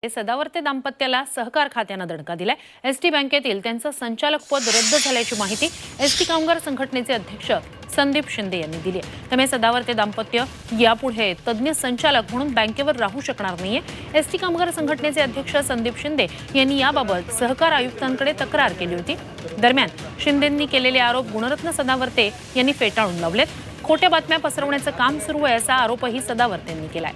सदावर्ते दाम्पत्याला सहकार खात्यानं दणका दिलाय। एसटी बँकेतील त्यांचं संचालक पद रद्द झाल्याची माहिती एसटी कामगार संघटनेचे अध्यक्ष संदीप शिंदे यांनी दिली आहे। त्यामुळे सदावर्ते दाम्पत्य यापुढे तज्ञ संचालक म्हणून बँकेवर राहू शकणार नाहीये। एसटी कामगार संघटनेचे अध्यक्ष संदीप शिंदे यांनी याबाबत सहकार आयुक्तांकडे तक्रार केली होती। दरम्यान शिंदेंनी केलेले आरोप गुणरत्न सदावर्ते यांनी फेटाळून लावलेत। खोट्या बातम्या पसरवण्याचं काम सुरू आहे असा आरोपही सदावर्तेंनी केलाय।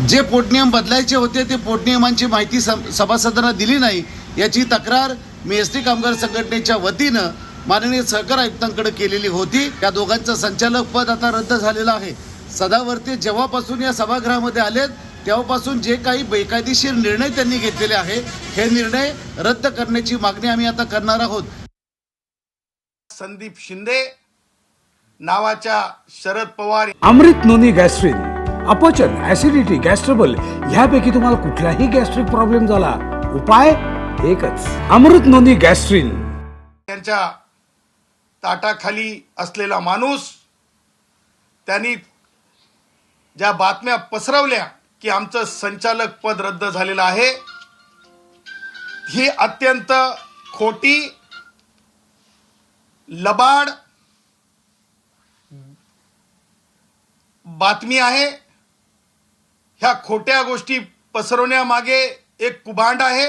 जे पोटनियम बदलायचे होते ते पोटनियमांची माहिती सभासदांना दिली नाही याची तक्रार मी एसटी कामगार संघटनेच्या वतीनं माननीय सहकार आयुक्तांकडे केलेली होती। त्या दोघांचं संचालक पद आता रद्द झालेलं आहे। सदावर्ते जेव्हापासून या सभागृहामध्ये आलेत तेव्हापासून जे काही बेकायदेशीर निर्णय त्यांनी घेतलेले आहे हे निर्णय रद्द करण्याची मागणी आम्ही आता करणार आहोत। संदीप शिंदे नावाच्या शरद पवार अमृत नोनी गॅस्ट्रिन अपचन ऍसिडिटी गॅस्ट्रबल ह्यापैकी तुम्हाला कुठलाही गॅस्ट्रिक प्रॉब्लेम झाला उपाय एकच अमृत नोनी गॅस्ट्रिन। यांच्या ताटाखाली असलेला माणूस त्यांनी ज्या बातम्या पसरवल्या की आमचं संचालक पद रद्द झालेलं आहे ही अत्यंत खोटी लबाड बातमी आहे। ह्या खोट्या गोष्टी पसरवण्यामागे एक कुभांड आहे।